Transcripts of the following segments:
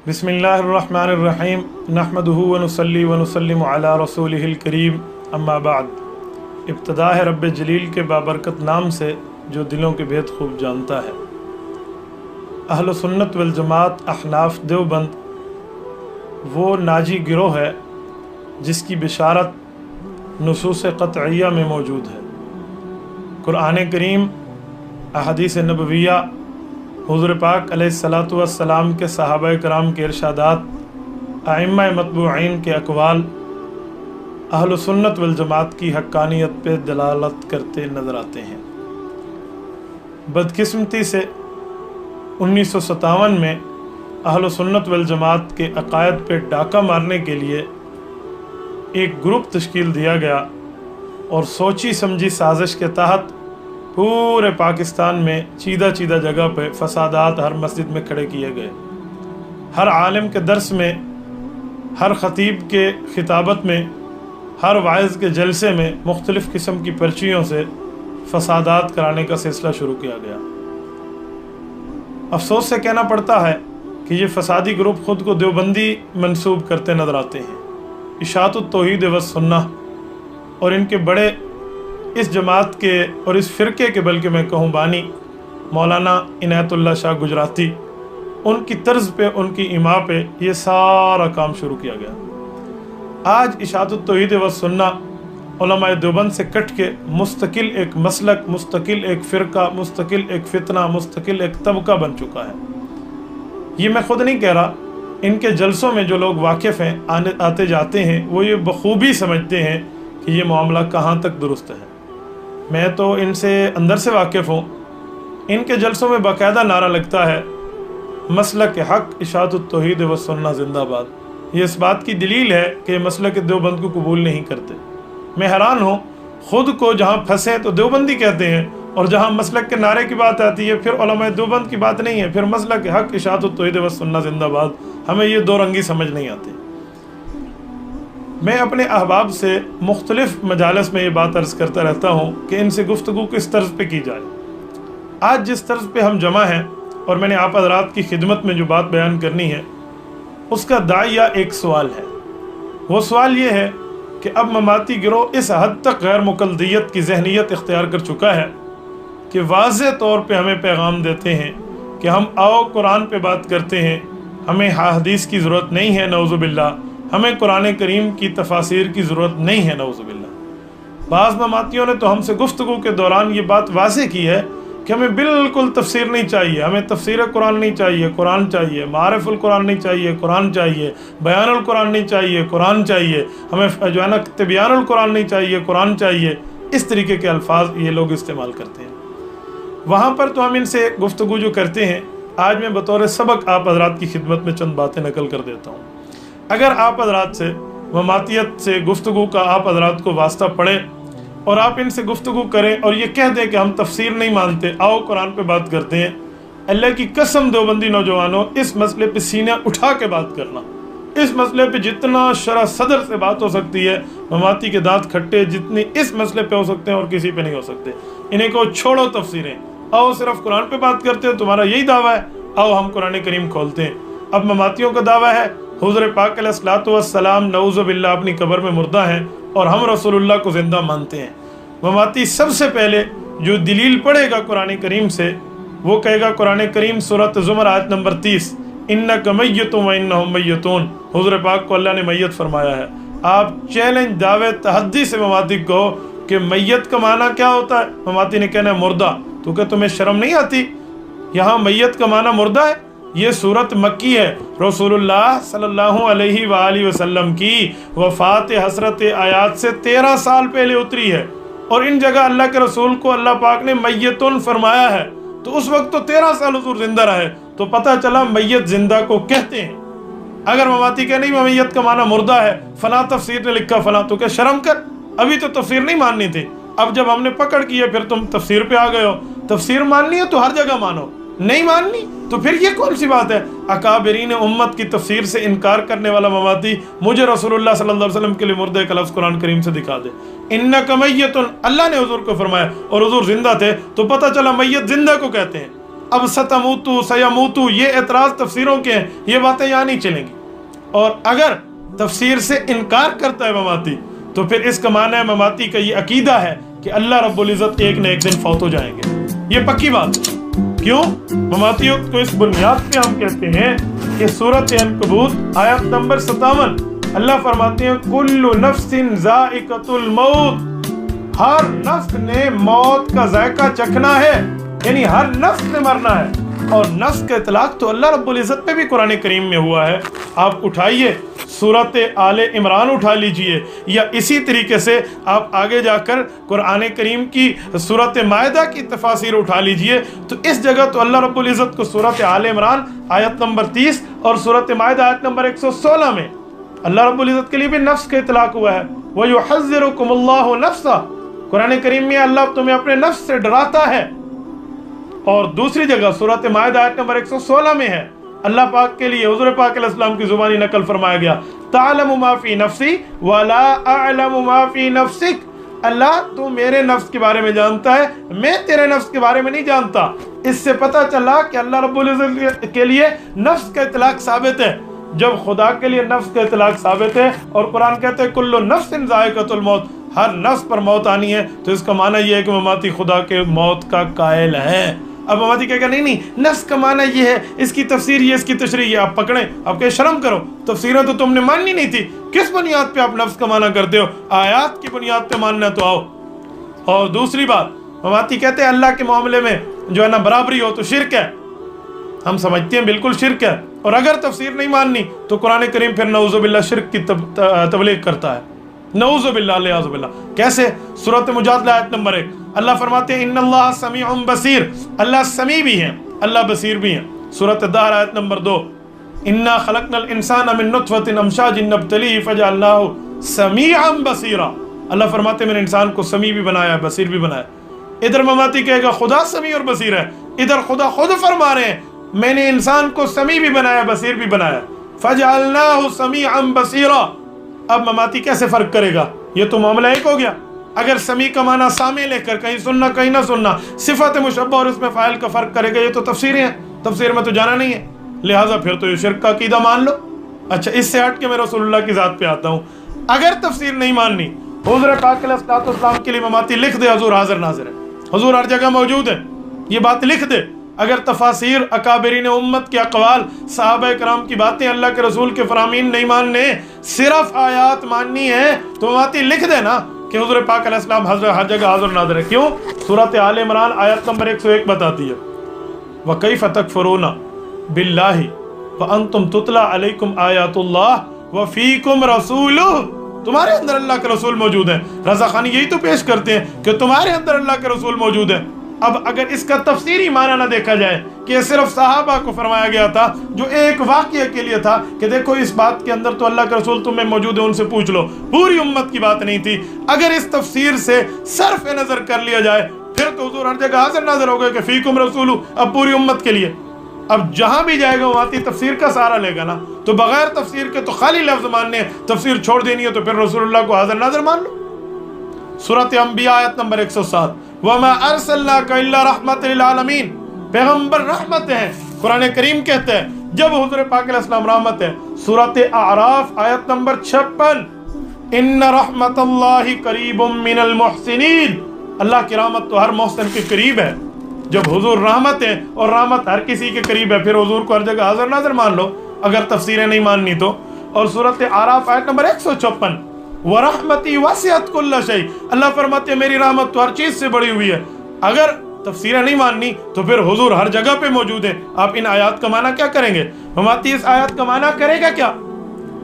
بسم اللہ الرحمن الرحیم نحمدہ ونصلی ونسلم علی رسولہ الکریم اما بعد۔ ابتدا ہے رب جلیل کے بابرکت نام سے جو دلوں کے بھید خوب جانتا ہے۔ اہل سنت والجماعت احناف دیوبند وہ ناجی گروہ ہے جس کی بشارت نصوص قطعیہ میں موجود ہے۔ قرآن کریم، احادیث نبویہ، حضور پاک علیہ الصلاۃ والسلام کے صحابہ کرام کے ارشادات، ائمہ متبوعین کے اقوال اہل سنت والجماعت کی حقانیت پہ دلالت کرتے نظر آتے ہیں۔ بدقسمتی سے 1957 میں اہل سنت والجماعت کے عقائد پہ ڈاکہ مارنے کے لیے ایک گروپ تشکیل دیا گیا اور سوچی سمجھی سازش کے تحت پورے پاکستان میں چیدہ جگہ پہ فسادات ہر مسجد میں کھڑے کیے گئے۔ ہر عالم کے درس میں، ہر خطیب کے خطابت میں، ہر واعظ کے جلسے میں مختلف قسم کی پرچیوں سے فسادات کرانے کا سلسلہ شروع کیا گیا۔ افسوس سے کہنا پڑتا ہے کہ یہ فسادی گروپ خود کو دیوبندی منسوب کرتے نظر آتے ہیں۔ اشاعت التوحید والسنہ اور ان کے بڑے اس جماعت کے اور اس فرقے کے، بلکہ میں کہوں بانی مولانا عنایت اللہ شاہ گجراتی، ان کی طرز پہ، ان کی ایما پہ یہ سارا کام شروع کیا گیا۔ آج اشاعت التوحید والسنہ علماء دیوبند سے کٹ کے مستقل ایک مسلک، مستقل ایک فرقہ، مستقل ایک فتنہ، مستقل ایک طبقہ بن چکا ہے۔ یہ میں خود نہیں کہہ رہا، ان کے جلسوں میں جو لوگ واقف ہیں، آتے جاتے ہیں، وہ یہ بخوبی سمجھتے ہیں کہ یہ معاملہ کہاں تک درست ہے۔ میں تو ان سے اندر سے واقف ہوں۔ ان کے جلسوں میں باقاعدہ نعرہ لگتا ہے، مسلک حق اشاعت التوحید والسنہ زندہ باد۔ یہ اس بات کی دلیل ہے کہ مسلک دیوبند کو قبول نہیں کرتے۔ میں حیران ہوں، خود کو جہاں پھنسے تو دیوبندی کہتے ہیں، اور جہاں مسلک کے نعرے کی بات آتی ہے پھر علماء دیوبند کی بات نہیں ہے، پھر مسلک حق اشاعت التوحید والسنہ زندہ باد۔ ہمیں یہ دو رنگی سمجھ نہیں آتی۔ میں اپنے احباب سے مختلف مجالس میں یہ بات عرض کرتا رہتا ہوں کہ ان سے گفتگو کس طرز پہ کی جائے۔ آج جس طرز پہ ہم جمع ہیں اور میں نے آپ حضرات کی خدمت میں جو بات بیان کرنی ہے، اس کا داعیہ ایک سوال ہے۔ وہ سوال یہ ہے کہ اب مماتی گروہ اس حد تک غیر مقلدیت کی ذہنیت اختیار کر چکا ہے کہ واضح طور پہ ہمیں پیغام دیتے ہیں کہ ہم آؤ قرآن پہ بات کرتے ہیں، ہمیں حدیث کی ضرورت نہیں ہے، نعوذ باللہ، ہمیں قرآن کریم کی تفاسیر کی ضرورت نہیں ہے، نعوذ باللہ۔ بعض مماتیوں نے تو ہم سے گفتگو کے دوران یہ بات واضح کی ہے کہ ہمیں بالکل تفسیر نہیں چاہیے، ہمیں تفسیر قرآن نہیں چاہیے، قرآن چاہیے، معارف القرآن نہیں چاہیے، قرآن چاہیے، بیان القرآن نہیں چاہیے، قرآن چاہیے، ہمیں جو ہے نا تبیان القرآن نہیں چاہیے، قرآن چاہیے۔ اس طریقے کے الفاظ یہ لوگ استعمال کرتے ہیں۔ وہاں پر تو ہم ان سے گفتگو جو کرتے ہیں، آج میں بطور سبق آپ حضرات کی خدمت میں چند باتیں نقل کر دیتا ہوں۔ اگر آپ حضرات سے مماتیت سے گفتگو کا آپ حضرات کو واسطہ پڑے اور آپ ان سے گفتگو کریں اور یہ کہہ دیں کہ ہم تفسیر نہیں مانتے، آؤ قرآن پہ بات کرتے ہیں، اللہ کی قسم دیوبندی نوجوانوں، اس مسئلے پہ سینہ اٹھا کے بات کرنا۔ اس مسئلے پہ جتنا شرح صدر سے بات ہو سکتی ہے، مماتی کے دانت کھٹے جتنی اس مسئلے پہ ہو سکتے ہیں اور کسی پہ نہیں ہو سکتے۔ انہیں کہو چھوڑو تفسیریں، آؤ صرف قرآن پہ بات کرتے ہو، تمہارا یہی دعویٰ ہے، آؤ ہم قرآن کریم کھولتے ہیں۔ اب مماتیوں کا دعویٰ ہے حضور پاک علیہ الصلوۃ والسلام نعوذ باللہ اپنی قبر میں مردہ ہیں اور ہم رسول اللہ کو زندہ مانتے ہیں۔ مماتی سب سے پہلے جو دلیل پڑھے گا قرآن کریم سے، وہ کہے گا قرآن کریم سورۃ زمر آیت نمبر 30، انک میت و انہم میتون، حضور پاک کو اللہ نے میت فرمایا ہے۔ آپ چیلنج، دعوے، تحدی سے مماتی کو کہ میت کا معنی کیا ہوتا ہے؟ مماتی نے کہنا ہے مردہ۔ تو کہ تمہیں شرم نہیں آتی؟ یہاں میت کا معنی مردہ ہے۔ یہ صورت مکی ہے، رسول اللہ صلی اللہ علیہ وآلہ وسلم کی وفات حسرت آیات سے 13 سال پہلے اتری ہے، اور ان جگہ اللہ کے رسول کو اللہ پاک نے میتون فرمایا ہے۔ تو اس وقت تو 13 سال حضور زندہ رہے، تو پتہ چلا میت زندہ کو کہتے ہیں۔ اگر مماتی کہ نہیں میت کا معنی مردہ ہے، فلاں تفسیر نے لکھا فلاں، تو کہ شرم کر، ابھی تو تفسیر نہیں ماننی تھی، اب جب ہم نے پکڑ کی ہے پھر تم تفسیر پہ آ گئے ہو۔ تفسیر ماننی ہے تو ہر جگہ مانو، نہیں ماننی تو پھر یہ کون سی بات ہے؟ اکابرین امت کی تفسیر سے انکار کرنے والا مماتی مجھے رسول اللہ صلی اللہ علیہ وسلم کے لیے مردے کا لفظ قرآن کریم سے دکھا دے۔ انک میت، اللہ نے حضور کو فرمایا اور حضور زندہ تھے، تو پتہ چلا میت زندہ کو کہتے ہیں۔ اب ستموتو سیموتو یہ اعتراض تفسیروں کے ہیں، یہ باتیں یہاں نہیں چلیں گی. اور اگر تفسیر سے انکار کرتا ہے مماتی تو پھر اس کا معنی ہے مماتی کا یہ عقیدہ ہے کہ اللہ رب العزت ایک نہ ایک دن فوت ہو جائیں گے. یہ پکی بات ہے. کیوں؟ مماتیوں کو اس بنیاد پہ ہم کہتے ہیں کہ سورۃ عنکبوت آیت نمبر 57 اللہ فرماتے ہیں کل نفس ذائقۃ الموت، ہر نفس نے موت کا ذائقہ چکھنا ہے، یعنی ہر نفس نے مرنا ہے. اور نفس کا اطلاق تو اللہ رب العزت پہ بھی قرآن کریم میں ہوا ہے. آپ اٹھائیے سورۃ آل عمران اٹھا لیجئے، یا اسی طریقے سے آپ آگے جا کر قرآن کریم کی سورۃ مائدہ کی تفاسیر اٹھا لیجئے، تو اس جگہ تو اللہ رب العزت کو سورۃ آل عمران آیت نمبر 30 اور سورۃ مائدہ آیت نمبر 116 میں اللہ رب العزت کے لیے بھی نفس کا اطلاق ہوا ہے. وَيُحَذِّرُكُمُ اللَّهُ نَفْسَهُ، قرآن کریم میں اللہ تمہیں اپنے نفس سے ڈراتا ہے. اور دوسری جگہ سورۃ مائدہ آیت نمبر 116 میں ہے اللہ پاک کے لیے حضور پاک علیہ السلام کی زبانی نقل فرمایا گیا تعلم ما فی نفسی ولا اعلم ما فی نفسک، اللہ تو میرے نفس کے بارے میں جانتا ہے، میں تیرے نفس کے بارے میں نہیں جانتا. اس سے پتہ چلا کہ اللہ رب العزت کے لیے نفس کا اطلاق ثابت ہے. جب خدا کے لیے نفس کا اطلاق ثابت ہے اور قرآن کہتے ہیں کل نفس ذائقۃ الموت، ہر نفس پر موت آنی ہے، تو اس کا معنی یہ ہے کہ مماتی خدا کے موت کا قائل ہے. اب مماتی کہے گا نہیں نفس کا معنی یہ ہے، اس کی تفسیر یہ، اس کی تشریح یہ. آپ پکڑیں، آپ کہ شرم کرو، تفسیریں تو تم نے ماننی نہیں تھی، کس بنیاد پہ آپ نفس کا معنی کرتے ہو؟ آیات کی بنیاد پہ ماننا تو آؤ. اور دوسری بات مماتی کہتے ہیں اللہ کے معاملے میں جو ہے نا برابری ہو تو شرک ہے. ہم سمجھتے ہیں بالکل شرک ہے، اور اگر تفسیر نہیں ماننی تو قرآن کریم پھر نعوذ باللہ شرک کی تبلیغ کرتا ہے. نعوذ باللہ علیہ باللہ. کیسے؟ سورۃ مجادلہ آیت نمبر 1 اللہ فرماتے ہیں ان اللہ سمیع بصیر، اللہ سمیع بھی ہیں، اللہ بصیر بھی ہیں. سورۃ الدہر آیت نمبر 2 انا خلقنا الانسان من نطفۃ امشاج نبتلیہ فجعلناہ سمیعا بصیرا، اللہ فرماتے ہیں میں نے انسان کو سمیع بھی بنایا ہے، بصیر بھی بنایا. ادھر مماتی کہے گا خدا سمیع اور بصیر ہے، ادھر خدا خود فرما رہے ہیں میں نے انسان کو سمیع بھی بنایا، بصیر بھی بنایا. فجعلناہ سمیعا بصیرا. اب مماتی کیسے فرق کرے گا؟ یہ تو معاملہ ایک ہو گیا. اگر سمیع کا معنی سامع لے کر کہیں سننا کہیں نہ سننا، صفت مشبہ اور اس میں فاعل کا فرق کرے گا، یہ تو تفسیریں ہیں، تفسیر میں تو جانا نہیں ہے، لہٰذا پھر تو یہ شرک کا عقیدہ مان لو. اچھا اس سے ہٹ کے میں رسول اللہ کی ذات پہ آتا ہوں. اگر تفسیر نہیں ماننی، حضور پاک علیہ السلام کے لیے مماتی لکھ دے حضور حاضر ناظر ہے، حضور ہر جگہ موجود ہے، یہ بات لکھ دے. اگر تفاسیر اکابرین امت کے اقوال صحابہ کرام کی باتیں اللہ کے رسول کے فرامین نہیں ماننے، صرف آیات ماننی ہے، تو مماتی لکھ دے نا کہ حضور پاک علیہ السلام ہر جگہ حاضر ناظر ہے. کیوں؟ سورۃ آل عمران آیت نمبر 101 بتاتی ہے وَكَيْفَ تَكْفُرُونَ بِاللَّهِ وَأَنْتُمْ تُتْلَى عَلَيْكُمْ آیَاتُ اللَّهِ وَفِيكُمْ رَسُولُهُ، تمہارے اندر اللہ کے رسول موجود ہیں. رضا خانی یہی تو پیش کرتے ہیں کہ تمہارے اندر اللہ کے رسول موجود ہیں. اب اگر اس کا تفسیری معنی نہ دیکھا جائے کہ یہ صرف صحابہ کو فرمایا گیا تھا جو ایک واقعے کے لیے تھا کہ دیکھو اس بات کے اندر تو اللہ کے رسول تمہیں موجود ہے، ان سے پوچھ لو، پوری امت کی بات نہیں تھی. اگر اس تفسیر سے صرف نظر کر لیا جائے پھر تو حضور ہر جگہ حاضر ناظر ہو گئے کہ فیکم رسول، اب پوری امت کے لیے. اب جہاں بھی جائے گا وہاں تفسیر کا سہارا لے گا نا، تو بغیر تفسیر کے تو خالی لفظ ماننے، تفسیر چھوڑ دینی ہے تو پھر رسول اللہ کو حاضر ناظر مان لو. سورۃ انبیاء آیت نمبر 107 وَمَا أَرْسَلْنَاكَ إِلَّا رَحْمَةً لِلْعَالَمِينَ، پیغمبر رحمت ہیں. قرآن کریم کہتے ہیں جب حضور پاک علیہ السلام رحمت ہے. سورۃ اعراف آیت نمبر 56 ان رحمت اللہ قریب من المحسنین، اللہ کی رحمت تو ہر محسن کے قریب ہے. جب حضور رحمت ہے اور رحمت ہر کسی کے قریب ہے، پھر حضور کو ہر جگہ حاضر ناظر مان لو اگر تفسیریں نہیں ماننی تو. اور سورۃ اعراف آیت نمبر 156 وَرَحْمَتِي وَسِعَتْ كُلَّ شَيْءٍ، اللہ فرماتے ہیں میری رحمت تو ہر چیز سے بڑی ہوئی ہے. اگر تفسیریں نہیں ماننی تو پھر حضور ہر جگہ پہ موجود ہیں. آپ ان آیات کا معنی کیا کریں گے؟ مماتی اس آیات کا معنی کرے گا کیا؟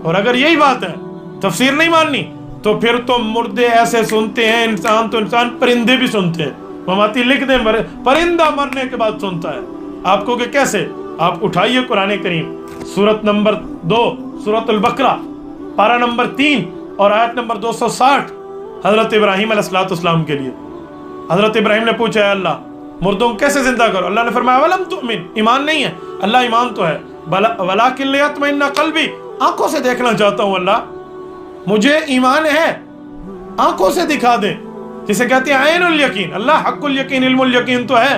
اور اگر یہی بات ہے تفسیر نہیں ماننی تو پھر تو مردے ایسے سنتے ہیں، انسان تو انسان پرندے بھی سنتے ہیں. مماتی لکھ دیں پرندہ مرنے کے بعد سنتا ہے. آپ کو کہ کیسے؟ آپ اٹھائیے قرآن کریم سورت نمبر 2 سورۃ البقرہ پارہ نمبر 3 اور آیت نمبر 260 حضرت ابراہیم علیہ السلام کے لیے. حضرت ابراہیم نے پوچھا ہے اللہ مردوں کو کیسے زندہ کرو؟ اللہ نے فرمایا وَلَمْ تُؤْمِنْ، ایمان نہیں ہے. اللہ ایمان تو ہے، وَلَٰكِن لِيَطْمَئِنَّ قَلْبِي، آنکھوں سے دیکھنا چاہتا ہوں اللہ، مجھے ایمان ہے، آنکھوں سے دکھا دیں. جسے کہتے ہیں عین الیقین، اللہ حق الیقین علم الیقین تو ہے،